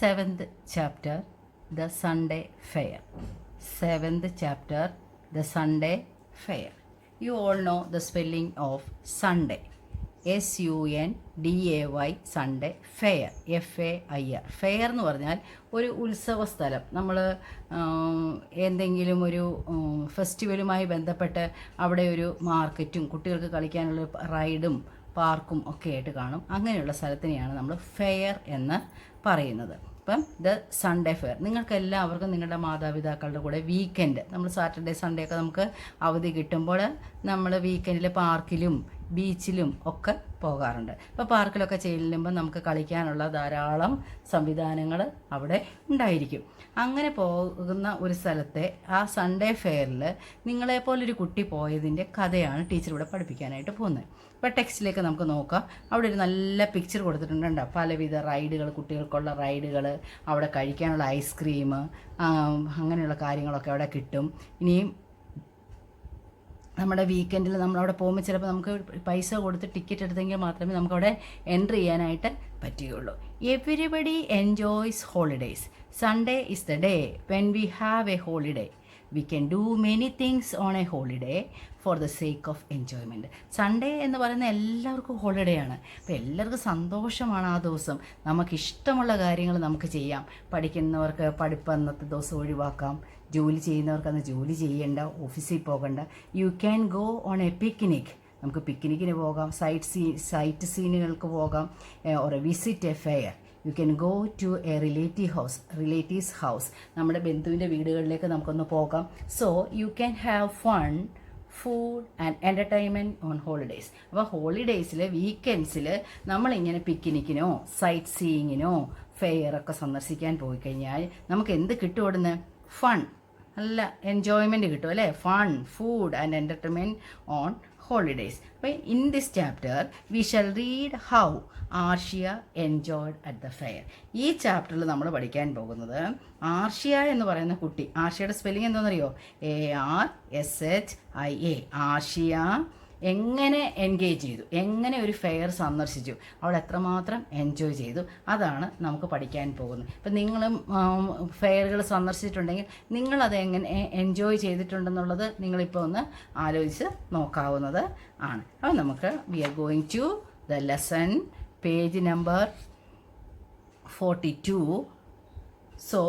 Seventh chapter, the Sunday Fair. Seventh chapter, the Sunday Fair. You all know the spelling of Sunday. SUNDAY, Sunday. Fair, FAIR. Fair എന്ന് പറഞ്ഞാൽ ഒരു ഉത്സവ സ്ഥലം. നമ്മൾ എന്തെങ്കിലും ഒരു ഫെസ്റ്റിവലുമായി ബന്ധപ്പെട്ട് അവിടെ ഒരു മാർക്കറ്റും കുട്ടികൾക്ക് കളിക്കാനുള്ള റൈഡും പാർക്കും ഒക്കെ ആയിട്ട് കാണും. അങ്ങനെയുള്ള സ്ഥലത്തിനെയാണ് നമ്മൾ ഫെയർ എന്ന് പറയുന്നത്. അപ്പം ദ സൺഡേ ഫെയർ. നിങ്ങൾക്ക് എല്ലാവർക്കും നിങ്ങളുടെ മാതാപിതാക്കളുടെ കൂടെ വീക്കെൻഡ്, നമ്മൾ സാറ്റർഡേ സൺഡേ ഒക്കെ നമുക്ക് അവധി കിട്ടുമ്പോൾ നമ്മൾ വീക്കെൻഡിൽ പാർക്കിലും ബീച്ചിലും ഒക്കെ പോകാറുണ്ട്. അപ്പോൾ പാർക്കിലൊക്കെ ചെല്ലുമ്പോൾ നമുക്ക് കളിക്കാനുള്ള ധാരാളം സംവിധാനങ്ങൾ അവിടെ ഉണ്ടായിരിക്കും. അങ്ങനെ പോകുന്ന ഒരു സ്ഥലത്തെ ആ സൺഡേ ഫെയറിൽ നിങ്ങളെപ്പോലൊരു കുട്ടി പോയതിൻ്റെ കഥയാണ് ടീച്ചർ ഇവിടെ പഠിപ്പിക്കാനായിട്ട് പോകുന്നത്. ഇപ്പോൾ ടെക്സ്റ്റിലേക്ക് നമുക്ക് നോക്കാം. അവിടെ ഒരു നല്ല പിക്ചർ കൊടുത്തിട്ടുണ്ട്. പലവിധ റൈഡുകൾ, കുട്ടികൾക്കുള്ള റൈഡുകൾ, അവിടെ കഴിക്കാനുള്ള ഐസ്ക്രീം, അങ്ങനെയുള്ള കാര്യങ്ങളൊക്കെ അവിടെ കിട്ടും. ഇനിയും നമ്മുടെ വീക്കെൻഡിൽ നമ്മളവിടെ പോകുമ്പോൾ ചിലപ്പോൾ നമുക്ക് പൈസ കൊടുത്ത് ടിക്കറ്റ് എടുത്തെങ്കിൽ മാത്രമേ നമുക്കവിടെ എൻട്രി ചെയ്യാനായിട്ട് പറ്റുകയുള്ളൂ. Everybody enjoys holidays. Sunday is the day when we have A holiday. We can do many things on A holiday for the sake of enjoyment. Sunday എന്ന് പറയുന്ന എല്ലാവർക്കും ഹോളിഡേ ആണ്. അപ്പോൾ എല്ലാവർക്കും സന്തോഷമാണ് ആ ദിവസം. നമുക്കിഷ്ടമുള്ള കാര്യങ്ങൾ നമുക്ക് ചെയ്യാം. പഠിക്കുന്നവർക്ക് പഠിപ്പ് അന്നത്തെ ദിവസം ഒഴിവാക്കാം. ജോലി ചെയ്യുന്നവർക്ക് അന്ന് ജോലി ചെയ്യേണ്ട, ഓഫീസിൽ പോകണ്ട. You can go on a picnic. നമുക്ക് പിക്നിക്കിന് പോകാം, സൈറ്റ് സീനുകൾക്ക് പോകാം, or a visit a fair. You can go to a relatives house. നമ്മുടെ ബന്ധുവിൻ്റെ വീടുകളിലേക്ക് നമുക്കൊന്ന് പോകാം. So you can have fun, food and entertainment on holidays. അപ്പോൾ ഹോളിഡേയ്സിൽ, വീക്കെൻഡ്സിൽ നമ്മളിങ്ങനെ പിക്നിക്കിനോ സൈറ്റ് സീയിങ്ങിനോ ഫെയറൊക്കെ സന്ദർശിക്കാൻ പോയി കഴിഞ്ഞാൽ നമുക്ക് എന്ത് കിട്ടും? അവിടുന്ന് ഫൺ, നല്ല എൻജോയ്മെൻറ്റ് കിട്ടും അല്ലേ? Fun, food and entertainment on holidays. But in this chapter we shall read how Arshia enjoyed at the fair. ഈ ചാപ്റ്ററിൽ നമ്മൾ പഠിക്കാൻ പോകുന്നത് ആർഷ്യ എന്ന് പറയുന്ന കുട്ടി. ആർഷ്യയുടെ സ്പെല്ലിംഗ് എന്താണെന്നറിയോ? ARSHIA. ആർഷ്യ എങ്ങനെ എൻഗേജ് ചെയ്തു, എങ്ങനെ ഒരു ഫെയർ സന്ദർശിച്ചു, അവൾ എത്രമാത്രം എൻജോയ് ചെയ്തു, അതാണ് നമുക്ക് പഠിക്കാൻ പോകുന്നത്. ഇപ്പം നിങ്ങളും ഫെയറുകൾ സന്ദർശിച്ചിട്ടുണ്ടെങ്കിൽ നിങ്ങളത് എങ്ങനെ എൻജോയ് ചെയ്തിട്ടുണ്ടെന്നുള്ളത് നിങ്ങളിപ്പോൾ ഒന്ന് ആലോചിച്ച് നോക്കാവുന്നത് ആണ്. അപ്പോൾ നമുക്ക് we are going to the lesson, page number 42. So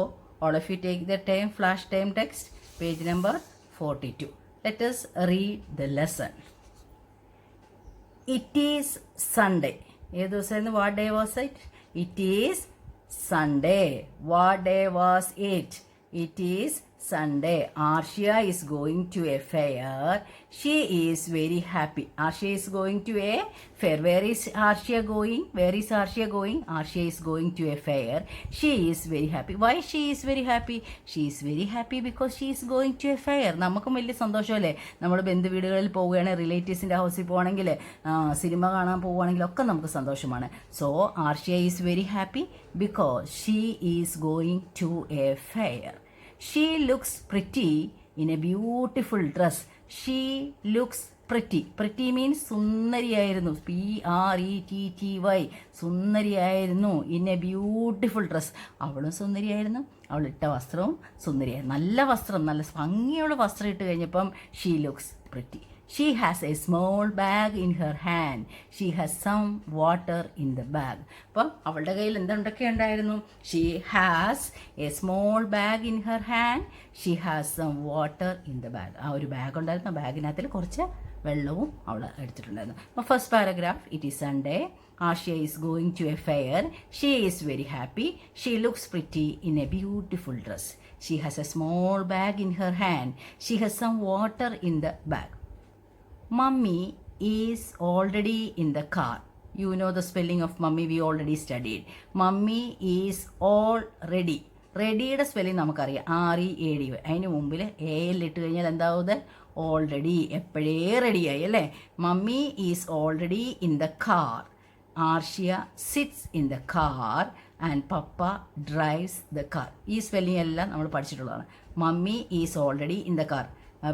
all of you take the flash time text, page number 42. Let us read the lesson. It is Sunday. What day was it? It is Sunday. What day was it? It is Sunday. Arshia is going to a fair. She is very happy. Arshia is going to a fair. Where is Arshia going? Where is Arshia going? Arshia is going to a fair. She is very happy. Why she is very happy? She is very happy because she is going to a fair. നമുക്കും വലിയ സന്തോഷമല്ലേ? നമ്മൾ ബന്ധു വീടുകളിൽ പോവുകയാണ്, റിലേറ്റീവ്സിൻ്റെ ഹൗസിൽ പോവുകയാണെങ്കിൽ, cinema കാണാൻ പോവുകയാണെങ്കിലൊക്കെ നമുക്ക് സന്തോഷമാണ്. So Arshia is very happy because she is going to a fair. She looks pretty in a beautiful dress. She looks pretty. Pretty means സുന്ദരിയായിരുന്നു. PRETTY. സുന്ദരിയായിരുന്നു. in a beautiful dress. അവളും സുന്ദരിയായിരുന്നു. അവൾ ഇട്ട വസ്ത്രവും സുന്ദരിയായിരുന്നു. നല്ല വസ്ത്രം, നല്ല ഭംഗിയുള്ള വസ്ത്രം ഇട്ട് കഴിഞ്ഞപ്പം she looks pretty. She has a small bag in her hand. She has some water in the bag. അപ്പം അവളുടെ കയ്യിൽ എന്തൊക്കെ ഉണ്ടായിരുന്നു? She has a small bag in her hand. She has some water in the bag. ആ ഒരു bag ഉണ്ടായിരുന്നു. ബാഗിനകത്തിൽ കുറച്ച് വെള്ളവും അവൾ എടുത്തിട്ടുണ്ടായിരുന്നു. അപ്പോൾ first paragraph, it is Sunday. Arshia is going to a fair. She is very happy. She looks pretty in a beautiful dress. She has a small bag in her hand. She has some water in the bag. Mummy is already in the car. You know the spelling of mummy, we already studied. Mummy is already. റെഡിയുടെ spelling നമുക്കറിയാം, READY. അതിന് മുമ്പിൽ ഇട്ട് കഴിഞ്ഞാൽ എന്താവുന്നത്? Already, എപ്പോഴേ റെഡിയായി അല്ലേ? Mummy is already in the car. Arshia sits in the car and papa drives the car. ഈ സ്പെല്ലിംഗ് എല്ലാം നമ്മൾ പഠിച്ചിട്ടുള്ളതാണ്. Mummy is already in the car.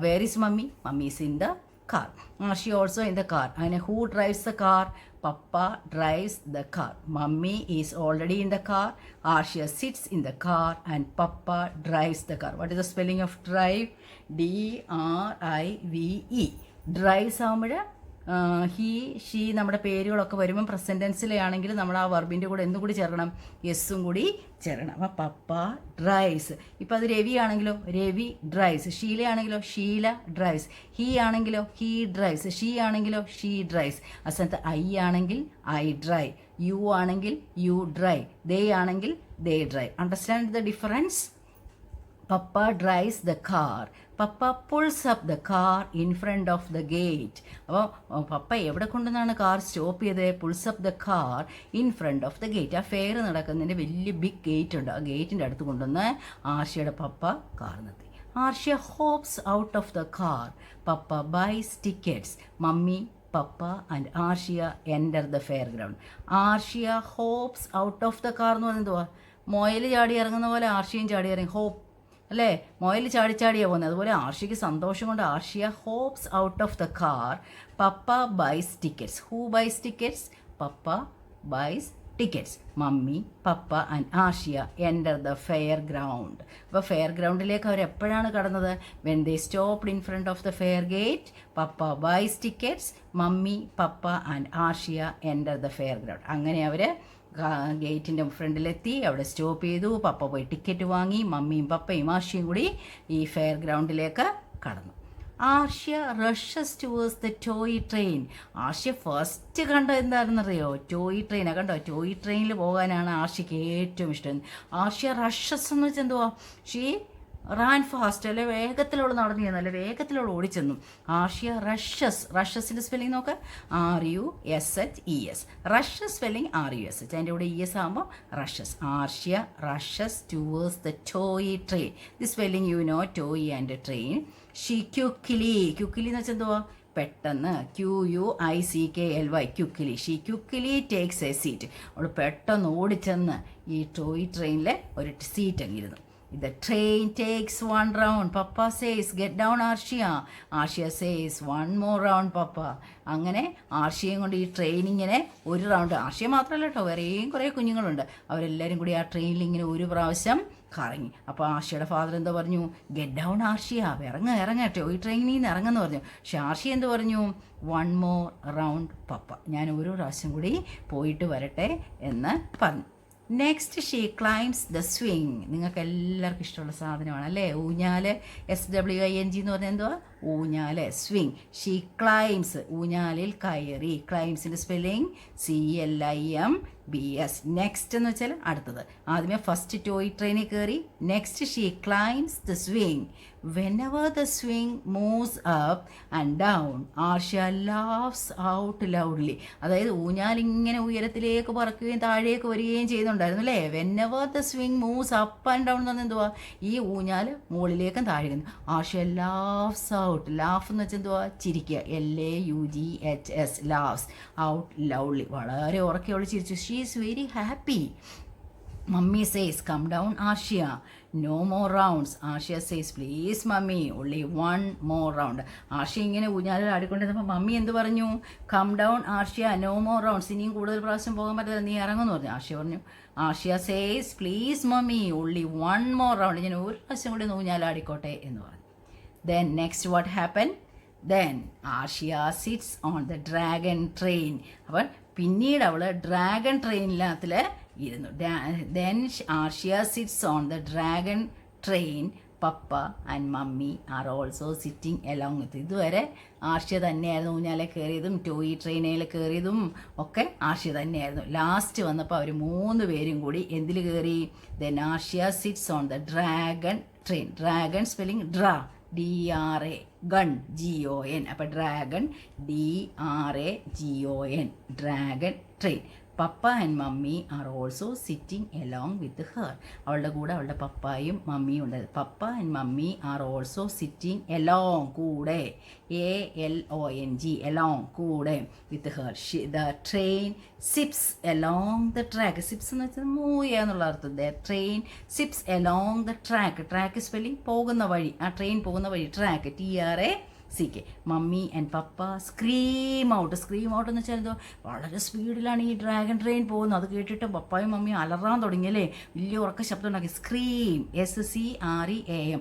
Where is mummy? Mummy is in the car. Arshia also in the car. And who drives the car? Papa drives the car. Mummy is already in the car. Arshia sits in the car and Papa drives the car. What is the spelling of drive? DRIVE. Drives ആകുമ്പോൾ he she നമ്മുടെ പേരുകളൊക്കെ വരുമ്പം present ടെൻസിലാണെങ്കിൽ നമ്മൾ ആ വെർബിൻ്റെ കൂടെ എന്തും കൂടി ചേർക്കണം, എസ്സും കൂടി ചേർക്കണം. അപ്പം പപ്പ ഡ്രൈവ്സ്. ഇപ്പം അത് രവി ആണെങ്കിലോ രവി ഡ്രൈവ്സ്, ഷീല ആണെങ്കിലോ ഷീല ഡ്രൈവ്സ്, ഹീ ആണെങ്കിലോ ഹീ ഡ്രൈവ്സ്, ഷീ ആണെങ്കിലോ ഷീ ഡ്രൈവ്സ്. ആ സ്ഥാനത്ത് ഐ ആണെങ്കിൽ ഐ ഡ്രൈവ്, യു ആണെങ്കിൽ യു ഡ്രൈവ്, ദേ ആണെങ്കിൽ they drive. Understand the difference? Papa drives the car. Papa pulls up the car in front of the gate. അപ്പോൾ പപ്പ എവിടെ കൊണ്ടുവന്നാണ് കാർ സ്റ്റോപ്പ് ചെയ്തത്? Pulls up the car in front of the gate. ആ fair നടക്കുന്നതിൻ്റെ വലിയ big gate ഉണ്ട്, ആ ഗേറ്റിൻ്റെ അടുത്ത് കൊണ്ടുവന്ന് ആർഷ്യയുടെ പപ്പ കാർ നിർത്തി. Arshia hops out of the car. Papa buys tickets. Mummy, papa and Arshia enter the fair ground. Arshia hops out of the car എന്ന് പറയുന്നത് മൊയൽ ചാടി ഇറങ്ങുന്ന പോലെ ആർഷ്യയും ചാടി ഇറങ്ങി. ഹോപ്പ് അല്ലേ, മൊയൽ ചാടിച്ചാടിയാണ് പോകുന്നത്. അതുപോലെ ആർഷ്യയ്ക്ക് സന്തോഷം കൊണ്ട് Arshia hops out of the car. Papa buys tickets. Who buys tickets? Papa buys tickets. Mummy, papa and Arshia enter the fair ground. അപ്പോൾ ഫെയർ ഗ്രൗണ്ടിലേക്ക് അവർ എപ്പോഴാണ് കടന്നത്? When they stopped in front of the fair gate. Papa buys tickets. Mummy, papa and Arshia enter the fair ground. അങ്ങനെ അവർ ഗേറ്റിൻ്റെ ഫ്രണ്ടിലെത്തി, അവിടെ stop ചെയ്തു. പപ്പ പോയി ടിക്കറ്റ് വാങ്ങി. മമ്മിയും പപ്പയും ആർഷ്യയും കൂടി ഈ ഫെയർ ഗ്രൗണ്ടിലേക്ക് കടന്നു. Arshia rushes towards the toy train. Arshia first കണ്ടത് എന്താണെന്നറിയോ? ടോയ് ട്രെയിനാണ്. കണ്ടോ, ടോയ് ട്രെയിനിൽ പോകാനാണ് ആർഷ്യയ്ക്ക് ഏറ്റവും ഇഷ്ടം. ആർഷ്യ റഷസ് എന്ന് വെച്ചാൽ എന്തുവാ? ഷീ റാൻ ഫാസ്റ്റ്, അല്ലെ വേഗത്തിലുള്ള നടന്നു ചെന്നു, അല്ലെ വേഗത്തിലുള്ള ഓടിച്ചെന്നു. ആർഷ്യ റഷസ്. റഷസിൻ്റെ സ്പെല്ലിംഗ് നോക്ക്, RUSHES. റഷസ് സ്പെല്ലിംഗ് RUSH, അതിൻ്റെ കൂടെ ES ആകുമ്പോൾ rushes. Arshia rushes towards the toy train. The spelling you know, toy and train. She quickly. Quickly എന്ന് വെച്ചാൽ എന്തുവാ? പെട്ടെന്ന്. QUICKLY, quickly. She quickly takes a seat. അവൾ പെട്ടെന്ന് ഓടിച്ചെന്ന് ഈ ടോയ് ട്രെയിനിലെ ഒരു സീറ്റ് അങ്ങിരുന്നു. The train takes one round. Papa says, get down Arshia. Arshia says, one more round Papa. അങ്ങനെ ആർഷ്യയും കൊണ്ട് ഈ ട്രെയിനിങ്ങനെ ഒരു റൗണ്ട്. ആർഷ്യ മാത്രമല്ല കേട്ടോ, വേറെയും കുറേ കുഞ്ഞുങ്ങളുണ്ട്. അവരെല്ലാവരും കൂടി ആ ട്രെയിനിൽ ഇങ്ങനെ ഒരു പ്രാവശ്യം കറങ്ങി. അപ്പോൾ ആർഷ്യയുടെ ഫാദർ എന്താ പറഞ്ഞു? ഗെറ്റ് ഡൗൺ ആർഷ്യ, ഇറങ്ങട്ടെ, ഈ ട്രെയിനിൽ നിന്ന് ഇറങ്ങുമെന്ന് പറഞ്ഞു. പക്ഷെ ആർഷ്യ എന്ത് പറഞ്ഞു? വൺ മോർ റൗണ്ട് പപ്പ, ഞാൻ ഒരു പ്രാവശ്യം കൂടി പോയിട്ട് വരട്ടെ എന്ന് പറഞ്ഞു. Next she climbs the swing. നിങ്ങൾക്ക് എല്ലാവർക്കും ഇഷ്ടമുള്ള സാധനമാണ് അല്ലേ, ഊഞ്ഞാല്. SWING എന്ന് പറഞ്ഞാൽ എന്തുവാ? ഊഞ്ഞാല്, സ്വിങ്. ഷീ ക്ലൈംസ്, ഊഞ്ഞാലിൽ കയറി. ക്ലൈംസിൻ്റെ സ്പെല്ലിംഗ് CLIMBS. നെക്സ്റ്റ് എന്ന് വെച്ചാൽ അടുത്തത്. ആദ്യമേ ഫസ്റ്റ് ടോയ് ട്രെയിനിൽ കയറി. Next she climbs the swing. Whenever the swing moves up and down, Arshia laughs out loudly. അതായത് ഊഞ്ഞാലിങ്ങനെ ഉയരത്തിലേക്ക് പറക്കുകയും താഴേക്ക് വരികയും ചെയ്യുന്നുണ്ടായിരുന്നു അല്ലേ. Whenever the swing moves up and down എന്ന് പറഞ്ഞാൽ എന്തുവാ? ഈ ഊഞ്ഞാൽ മുകളിലേക്കും താഴേക്കും. Arshia laughs out. Laugh എന്ന് വെച്ചാൽ എന്തുവാ? ചിരിക്കുക. LAUGHS, laughs out loudly. വളരെ ഉറക്കെ അവൾ ചിരിച്ചു. She is very happy. Mummy says, come down Arshia. No more rounds. Arshia says, please mummy, only one more round. Arshya ഇങ്ങനെ ഊഞ്ഞാലിൽ ആടിക്കൊണ്ടിരുന്നപ്പോൾ മമ്മി എന്ത് പറഞ്ഞു? Come down Arshia, no more rounds, ഇനിയും കൂടുതൽ പ്രാവശ്യം പോകാൻ പറ്റില്ല, നീ ഇറങ്ങുമെന്ന് പറഞ്ഞു. ആർഷ്യ പറഞ്ഞു. Arshia says, please mummy, only one more round, ഞാൻ ഒരു പ്രാവശ്യം കൂടി ഊഞ്ഞാലാടിക്കോട്ടെ എന്ന് പറഞ്ഞു. Then next what happened? Then Arshia sits on the dragon train. അപ്പോൾ പിന്നീട് അവൾ ഡ്രാഗൺ ട്രെയിനിനകത്തിൽ ഇരുന്നു. Then Arshia sits on the dragon train. Papa and mummy are also sitting along with. ഇതുവരെ ആർഷ്യ തന്നെയായിരുന്നു ഊഞ്ഞാലെ കയറിയതും ടോയ് ട്രെയിനിൽ കയറിയതും ഒക്കെ ആർഷ്യ തന്നെയായിരുന്നു. ലാസ്റ്റ് വന്നപ്പോൾ അവർ 3 പേരും കൂടി എന്തിൽ കയറി? Then Arshya sits on the dragon train. Dragon spelling DRA, gun GON. അപ്പോൾ dragon DRAGON, dragon train. Papa and mummy are also sitting along with her. അവളുടെ കൂടെ അവളുടെ പപ്പായും മമ്മിയും ഉണ്ടായത്. പപ്പ and mummy are also sitting along, കൂടെ, ALONG, എലോങ്, കൂടെ, with her. The train sips along the track. Sips എന്ന് വെച്ചാൽ മൂവ് ചെയ്യുക എന്നുള്ള അർത്ഥം. The train sips along the track. Track spelling പോകുന്ന വഴി, ആ ട്രെയിൻ പോകുന്ന വഴി. Track TRACK. CK. Mummy and papa scream out. Scream out എന്ന് വെച്ചാൽ എന്തോ വളരെ സ്പീഡിലാണ് ഈ ഡ്രാഗൺ ട്രെയിൻ പോകുന്നത്. അത് കേട്ടിട്ട് പപ്പായും മമ്മിയും അലറാൻ തുടങ്ങിയല്ലേ, വലിയ ഉറക്ക ശബ്ദം ഉണ്ടാക്കി. സ്ക്രീം, SCREAM,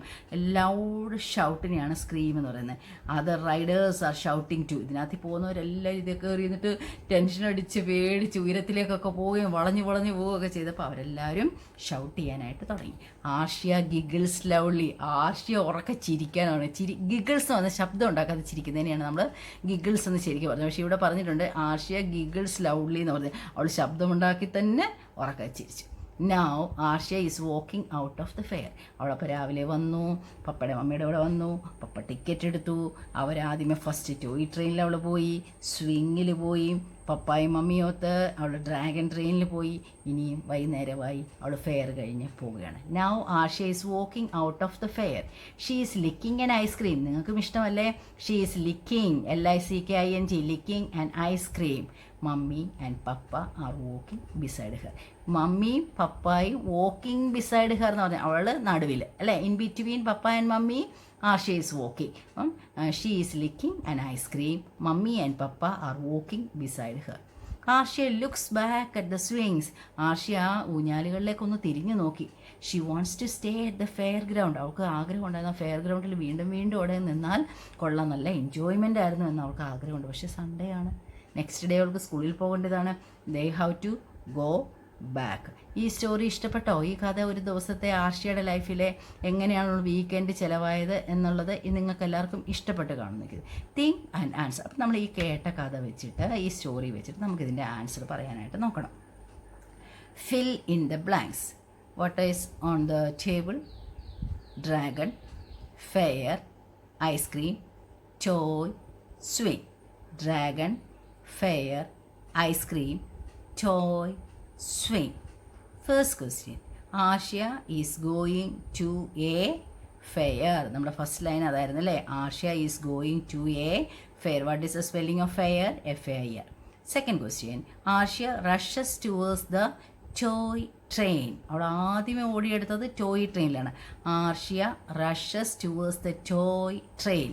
ലൗഡ് ഷൗട്ടിനെയാണ് സ്ക്രീം എന്ന് പറയുന്നത്. Other riders are shouting too. ഇതിനകത്ത് പോകുന്നവരെല്ലാം ഇതൊക്കെ എറിയുന്നിട്ട് ടെൻഷൻ അടിച്ച് പേടിച്ച് ഉയരത്തിലേക്കൊക്കെ പോവുകയും വളഞ്ഞു പോവുകയൊക്കെ ചെയ്തപ്പോൾ അവരെല്ലാവരും ഷൗട്ട് ചെയ്യാനായിട്ട് തുടങ്ങി. ആർഷ്യ ഗിഗിൾസ് ലൗഡ്ലി. ആർഷ്യ ഉറക്കെ ചിരിക്കാനാണ്. ഗിഗിൾസ് എന്ന് പറഞ്ഞാൽ ശബ്ദം ഉണ്ടാക്കാതെ ചിരിക്കുന്നതിനെയാണ് നമ്മൾ ഗിഗിൾസ് എന്ന് ശരിക്കും പറഞ്ഞത്. പക്ഷേ ഇവിടെ പറഞ്ഞിട്ടുണ്ട് ആർഷ്യ ഗിഗിൾസ് ലൗഡ്ലി എന്ന് പറഞ്ഞത്. അവൾ ശബ്ദമുണ്ടാക്കി തന്നെ ഉറക്കെ ചിരിച്ചു. Now Arshia is walking out of the fair. അവളപ്പോൾ രാവിലെ വന്നു, പപ്പയുടെ മമ്മിയുടെ അവിടെ വന്നു, പപ്പ ടിക്കറ്റ് എടുത്തു. അവരാദ്യമേ ഫസ്റ്റ് ടോയ് ട്രെയിനിൽ അവൾ പോയി, സ്വിങ്ങിൽ പോയി, പപ്പായും മമ്മിയൊത്ത് അവൾ ഡ്രാഗൺ ട്രെയിനിൽ പോയി. ഇനിയും വൈകുന്നേരമായി അവൾ ഫെയർ കഴിഞ്ഞ് പോവുകയാണ്. Now Arshia is walking out of the fair. She is licking an ice cream. നിങ്ങൾക്കും ഇഷ്ടമല്ലേ? She is licking, LICKING, licking an ice cream. Mummy and papa are walking beside her. മമ്മിയും പപ്പായും വാക്കിംഗ് ബിസൈഡ് ഹെർ എന്ന് പറഞ്ഞാൽ അവൾ നടുവിൽ അല്ലേ, in between papa and mummy Arshia is walking. She is licking an ice cream. Mummy and papa are walking beside her. Arshia looks back at the swings. ആർഷ്യ ഊഞ്ഞാലുകളിലേക്കൊന്ന് തിരിഞ്ഞു നോക്കി. She wants to stay at the fair ground. അവൾക്ക് ആഗ്രഹം ഉണ്ടായിരുന്നു fair ഗ്രൗണ്ടിൽ വീണ്ടും അവിടെ നിന്നാൽ കൊള്ളാം, നല്ല എൻജോയ്മെൻ്റ് ആയിരുന്നു എന്ന് അവൾക്ക് ആഗ്രഹമുണ്ട്. പക്ഷേ സൺഡേ ആണ്, നെക്സ്റ്റ് ഡേ അവൾക്ക് സ്കൂളിൽ പോകേണ്ടതാണ്. They have to go back. ഈ സ്റ്റോറി ഇഷ്ടപ്പെട്ടോ? ഈ കഥ ഒരു ദിവസത്തെ ആർഷ്യയുടെ ലൈഫിലെ എങ്ങനെയാണ് വീക്കെൻഡ് ചിലവായത് എന്നുള്ളത് നിങ്ങൾക്ക് എല്ലാവർക്കും ഇഷ്ടപ്പെട്ട് കാണുന്നത്. Think and answer. അപ്പം നമ്മൾ ഈ കേട്ട കഥ വെച്ചിട്ട്, ഈ സ്റ്റോറി വെച്ചിട്ട് നമുക്കിതിൻ്റെ ആൻസർ പറയാനായിട്ട് നോക്കണം. Fill in the blanks. What is on the table? Dragon, fair, ice cream, toy, swing. ഡ്രാഗൺ, fair, ice cream, toy, swing. First question. Arshya is going to a fair. നമ്മുടെ ഫസ്റ്റ് ലൈൻ അതായിരുന്നു അല്ലേ? Arshia is going to a fair. What is the spelling of fair? FAIR. Second question. Arshia rushes towards the toy train. അവിടെ ആദ്യമേ ഓടിയെടുത്തത് toy ട്രെയിനിലാണ്. Arshia rushes towards the toy train.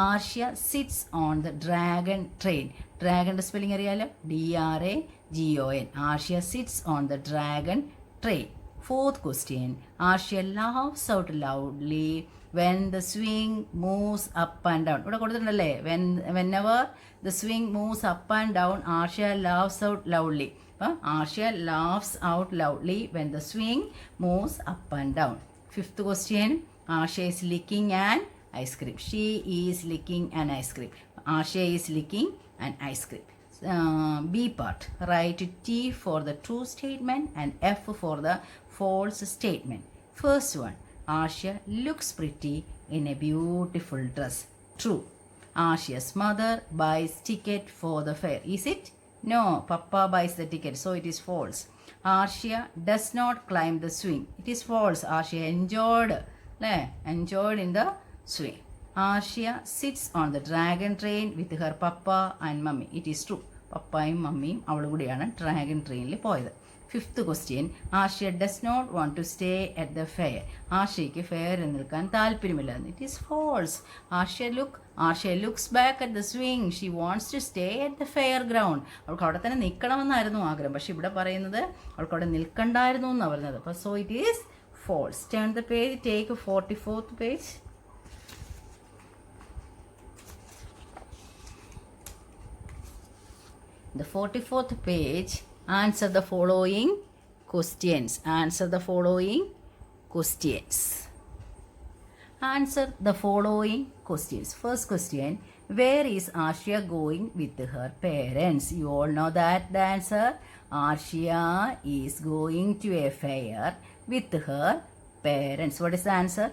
Arshia sits on the dragon train. ഡ്രാഗൻ്റെ spelling അറിയാലോ, DRAGON. Arshia sits on the dragon train. Fourth question. Arshia laughs out loudly when the swing moves up and down. ഇവിടെ കൊടുത്തിട്ടുണ്ടല്ലേ, whenever the swing moves up and down, Arshya laughs out loudly. Arshya laughs out loudly when the swing moves up and down. Fifth question. Arshya is licking an ice cream. She is licking an ice cream. Arshya is licking an ice cream. B part. Write T for the true statement and F for the false statement. First one. Arshya looks pretty in a beautiful dress. True. Arshya's mother buys ticket for the fair. Is it? No. Papa buys the ticket, so it is false. Arshya does not climb the swing. It is false. Arshya enjoyed in the swing. Arshya sits on the dragon train with her papa and mummy. It is true. പപ്പായും മമ്മിയും അവളും കൂടിയാണ് dragon ട്രെയിനിൽ പോയത്. Fifth question. Arshia does not want to stay at the fair. ആർഷ്യയ്ക്ക് ഫെയറിൽ നിൽക്കാൻ താല്പര്യമില്ല. It is false. Arshia looks back at the swing. She wants to stay at the fair ground. അവൾക്ക് അവിടെ തന്നെ നിൽക്കണമെന്നായിരുന്നു ആഗ്രഹം, പക്ഷെ ഇവിടെ പറയുന്നത് അവൾക്ക് അവിടെ നിൽക്കണ്ടായിരുന്നു എന്നാണ് പറയുന്നത്. അപ്പോൾ so it is false. Turn the page, take 44th page. The 44th page. Answer the following questions. Answer the following questions. Answer the following questions. First question. Where is Arshya going with her parents? You all know that the answer. Arshya is going to a fair with her parents. What is the answer?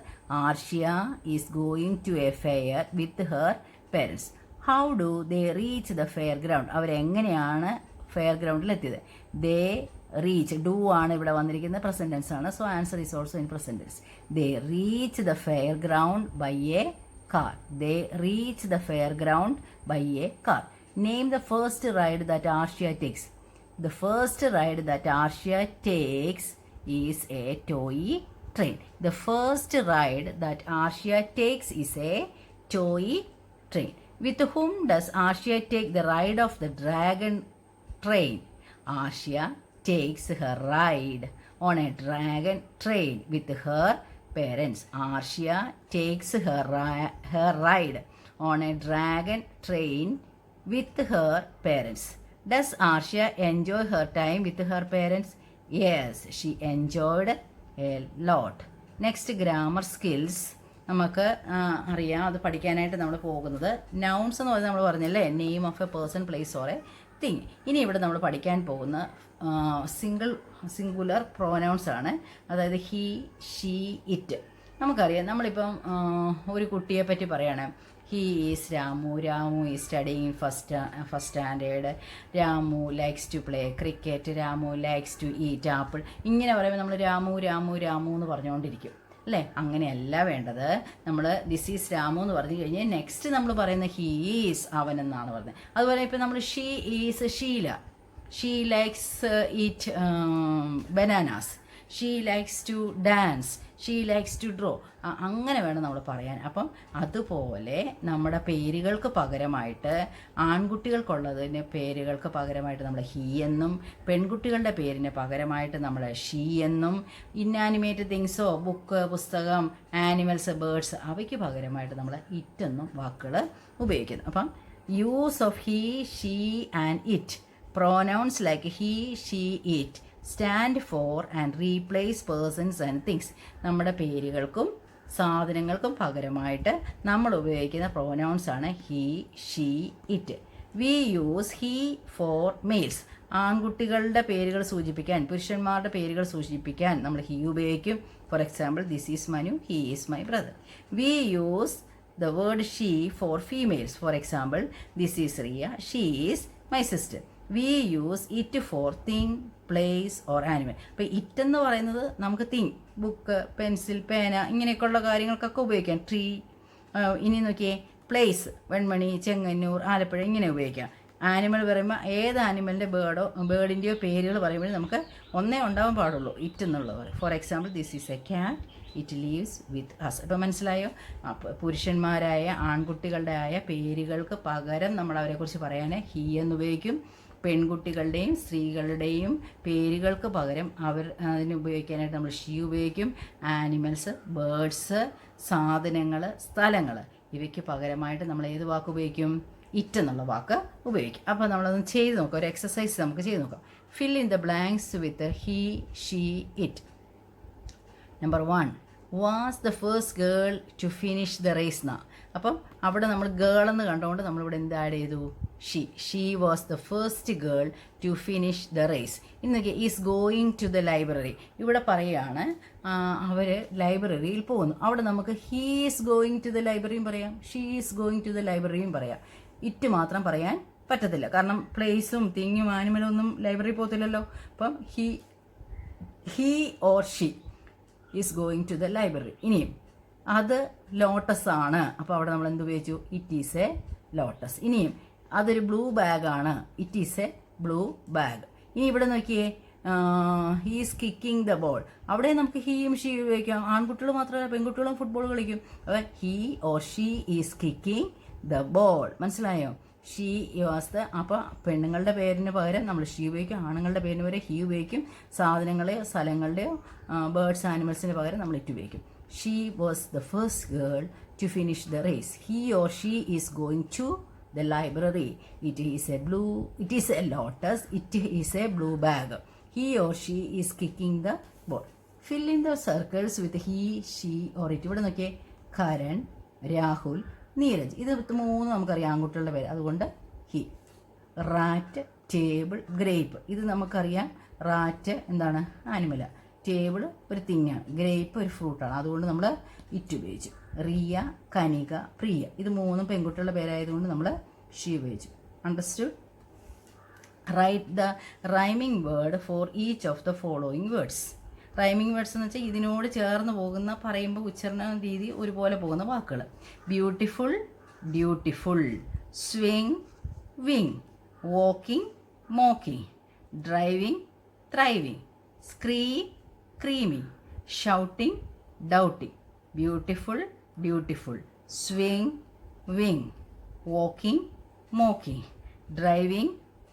Arshya is going to a fair with her parents. How do they reach the fairground? അവരെങ്ങനെയാണ് fair ഗ്രൗണ്ടിലെത്തിയത്? They reach. Do ആണ് ഇവിടെ വന്നിരിക്കുന്നത്, present tense ആണ്. So answer is also in present tense. They reach the fair ground by a car. They reach the fair ground by a car. Name the first ride that Arshia takes. The first ride that Arshia takes is a toy train. The first ride that Arshia takes is a toy train. With whom does Arshia take the ride of the dragon train? Arshia takes her ride on a dragon train with her parents. Arshia takes her ride on a dragon train with her parents. Does Arshia enjoy her time with her parents? Yes, she enjoyed a lot. Next, grammar skills. നമുക്ക് അറിയാം, അത് പഠിക്കാനായിട്ട് നമ്മൾ പോകുന്നത് nouns എന്ന് പറഞ്ഞാൽ നമ്മൾ പറഞ്ഞല്ലേ, name of A person, place or A thing. ഇനി ഇവിടെ നമ്മൾ പഠിക്കാൻ പോകുന്ന സിംഗുലർ പ്രോനൗൺസ് ആണ്, അതായത് ഹി, ഷീ, ഇറ്റ്. നമുക്കറിയാം, നമ്മളിപ്പം ഒരു കുട്ടിയെ പറ്റി പറയുകയാണ്, he is Ramu, Ramu is studying first standard, Ramu likes to play cricket, Ramu likes to eat apple. ഇങ്ങനെ പറയുമ്പോൾ നമ്മൾ രാമു രാമു രാമു എന്ന് പറഞ്ഞുകൊണ്ടിരിക്കും അല്ലേ? അങ്ങനെയല്ല വേണ്ടത്. നമ്മൾ ദിസ് ഈസ് രാമു എന്ന് പറഞ്ഞു കഴിഞ്ഞാൽ നെക്സ്റ്റ് നമ്മൾ പറയുന്ന ഹീ ഈസ് അവൻ എന്നാണ് പറയുന്നത്. അതുപോലെ ഇപ്പം നമ്മൾ she is Sheela, she likes eat bananas, she likes to dance, she likes to draw. അങ്ങനെ വേണം നമ്മൾ പറയാൻ. അപ്പം അതുപോലെ നമ്മുടെ പേരുകൾക്ക് പകരമായിട്ട്, ആൺകുട്ടികൾക്കുള്ളതിന് പേരുകൾക്ക് പകരമായിട്ട് നമ്മൾ ഹീ എന്നും, പെൺകുട്ടികളുടെ പേരിന് പകരമായിട്ട് നമ്മൾ ഷീ എന്നും, ഇന്നാനിമേറ്റഡ് തിങ്സോ, ബുക്ക്, പുസ്തകം, ആനിമൽസ്, ബേർഡ്സ്, അവയ്ക്ക് പകരമായിട്ട് നമ്മൾ ഇറ്റ് എന്നും വാക്കുകൾ ഉപയോഗിക്കുന്നു. അപ്പം use of he, she and it. Pronouns like he, she, it stand for and replace persons and things. നമ്മുടെ പേരുകൾക്കും സാധനങ്ങൾക്കും പകരമായിട്ട് നമ്മൾ ഉപയോഗിക്കുന്ന പ്രോനൗൺസ് ആണ് he, she, it. We use he for males. ആൺകുട്ടികളുടെ പേരുകൾ സൂചിപ്പിക്കാൻ, പുരുഷന്മാരുടെ പേരുകൾ സൂചിപ്പിക്കാൻ നമ്മൾ ഹി ഉപയോഗിക്കും. For example, this is Manu, he is my brother. We use the word she for females. For example, this is Riya, she is my sister. We use it for thing, place or animal. അപ്പോൾ it എന്ന് പറയുന്നത് നമുക്ക് thing, book, pencil, പേന, ഇങ്ങനെയൊക്കെയുള്ള കാര്യങ്ങൾക്കൊക്കെ ഉപയോഗിക്കാം. Tree. ഇനി നോക്കിയേ, പ്ലേസ്, വെൺമണി, ചെങ്ങന്നൂർ, ആലപ്പുഴ, ഇങ്ങനെ ഉപയോഗിക്കാം. ആനിമൽ പറയുമ്പോൾ ഏത് ആനിമലിൻ്റെ ബേർഡിൻ്റെയോ പേരുകൾ പറയുമ്പോൾ നമുക്ക് ഒന്നേ ഉണ്ടാവാൻ പാടുള്ളൂ, ഇറ്റ് എന്നുള്ളത്. For example, this is a cat, it leaves with us. ഇപ്പോൾ മനസ്സിലായോ? അപ്പോൾ പുരുഷന്മാരായ ആൺകുട്ടികളുടെ ആയ പേരുകൾക്ക് പകരം നമ്മൾ അവരെക്കുറിച്ച് പറയാൻ ഹി എന്ന് ഉപയോഗിക്കും. പെൺകുട്ടികളുടെയും സ്ത്രീകളുടെയും പേരുകൾക്ക് പകരം അതിന് ഉപയോഗിക്കാനായിട്ട് നമ്മൾ ഷീ ഉപയോഗിക്കും. ആനിമൽസ്, ബേർഡ്സ്, സാധനങ്ങൾ, സ്ഥലങ്ങൾ, ഇവയ്ക്ക് പകരമായിട്ട് നമ്മൾ ഏത് വാക്ക് ഉപയോഗിക്കും? ഇറ്റ് എന്നുള്ള വാക്ക് ഉപയോഗിക്കും. അപ്പോൾ നമ്മളതൊന്ന് ചെയ്ത് നോക്കാം, ഒരു എക്സസൈസ് നമുക്ക് ചെയ്ത് നോക്കാം. Fill in the blanks with he, she, it. Number 1, was the first girl to finish the race എന്നാ. അപ്പം അവിടെ നമ്മൾ ഗേൾ എന്ന് കണ്ടുകൊണ്ട് നമ്മളിവിടെ എന്ത് ആഡ് ചെയ്തു? She was the first girl to finish the race. ഇന്നൊക്കെ is going to the library. ഇവിടെ പറയുകയാണ് അവർ ലൈബ്രറിയിൽ പോകുന്നു. അവിടെ നമുക്ക് he is going to the ലൈബ്രറിയും പറയാം, she is going to the ലൈബ്രറിയും പറയാം. ഇറ്റ് മാത്രം പറയാൻ പറ്റത്തില്ല, കാരണം പ്ലേസും തിങ്ങും ആനിമലും ഒന്നും ലൈബ്രറി പോകത്തില്ലല്ലോ. അപ്പം he or she is going to the library. ഇനിയും അത് ലോട്ടസ് ആണ്, അപ്പോൾ അവിടെ നമ്മൾ എന്ത് ഉപയോഗിച്ചു? It is a lotus. ഇനിയും അതൊരു ബ്ലൂ ബാഗാണ്, it is a blue bag. ഇനി ഇവിടെ നോക്കിയേ, ഹീസ് കിക്കിംഗ് ദ ബോൾ. അവിടെ നമുക്ക് ഹീയും ഷീ ഉപയോഗിക്കാം. ആൺകുട്ടികൾ മാത്രമല്ല പെൺകുട്ടികളും ഫുട്ബോൾ കളിക്കും. അപ്പോൾ he or she is kicking the ball. മനസ്സിലായോ? She was the. അപ്പോൾ പെണ്ണുങ്ങളുടെ പേരിന് പകരം നമ്മൾ ഷീ ഉപയോഗിക്കും, ആണുങ്ങളുടെ പേരിന് പകരം ഹീ ഉപയോഗിക്കും. സാധനങ്ങളെയോ സ്ഥലങ്ങളുടെയോ ബേർഡ്സ്, ആനിമൽസിന് പകരം നമ്മൾ ഇറ്റ് ഉപയോഗിക്കും. She was the first girl to finish the race. He or she is going to the library. It is a lotus. It is a blue bag. He or she is kicking the ball. Fill in the circles with he, she or it. ഇവിടെ നോക്കിയേ, കരൺ, രാഹുൽ, നീരജ്. ഇത് 3 നമുക്കറിയാം ആൺകുട്ടികളുടെ പേര്, അതുകൊണ്ട് he. Rat, table, grape. ഇത് നമുക്കറിയാം. Rat എന്താണ്? ആനിമല. ടേബിൾ ഒരു തിങ്ങാണ്, ഗ്രേപ്പ് ഒരു ഫ്രൂട്ടാണ്, അതുകൊണ്ട് നമ്മൾ ഇറ്റ് ഉപയോഗിച്ചു. റിയ, കനിക, പ്രിയ. ഇത് 3 പെൺകുട്ടികളുടെ പേരായതുകൊണ്ട് നമ്മൾ ഷീ ഉപയോഗിച്ചു. Understood? Write the rhyming word for each of the following words. Rhyming words എന്ന് വെച്ചാൽ ഇതിനോട് ചേർന്ന് പോകുന്ന, പറയുമ്പോൾ ഉച്ചാരണ രീതി ഒരുപോലെ പോകുന്ന വാക്കുകൾ. Beautiful, dutiful. Swing, wing. Walking, mocking. Driving, thriving. Scream, creaming. Shouting, doubting. Beautiful, dutiful. Swing, wing. walking, mocking, driving,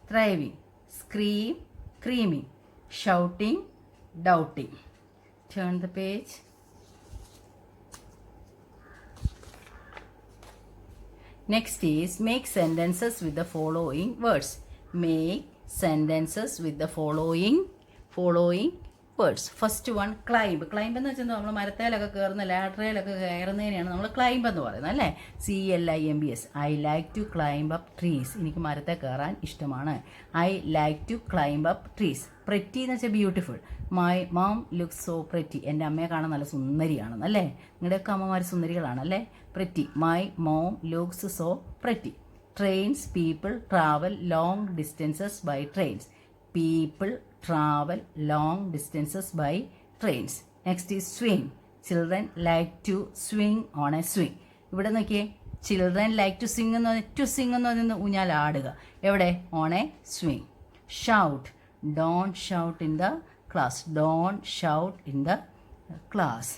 thriving, scream, creaming, shouting, doubting. Turn the page. Next is make sentences with the following words. Make sentences with the following words. First one, climb. Climb എന്ന് വെച്ചാൽ നമ്മൾ മരത്തേലൊക്കെ കയറുന്ന ലാഡറയിലൊക്കെ കയറുന്നതിനെയാണ് നമ്മൾ climb എന്ന് പറയുന്നത് അല്ലേ. CLIMBS. I like to climb up trees. എനിക്ക് മരത്തെ കയറാൻ ഇഷ്ടമാണ്. I like to climb up trees. Pretty എന്ന് വെച്ചാൽ beautiful. My mom looks so pretty. എൻ്റെ അമ്മയെ കാണാൻ നല്ല സുന്ദരിയാണെന്നല്ലേ. നിങ്ങളുടെയൊക്കെ അമ്മമാർ സുന്ദരികളാണല്ലേ. Pretty. My mom looks so pretty. Trains, people travel long distances by trains. People travel long distances by trains. Next is swing. Children like to swing on a swing. ഇവിടെ നോക്കിയേ, ചിൽഡ്രൻ ലൈക്ക് ടു സിംഗ് എന്ന് പറഞ്ഞാൽ to sing എന്ന് പറയുന്നത് ഊഞ്ഞാലാടുക. എവിടെ? On A swing. Shout. Don't shout in the class. Don't shout in the class.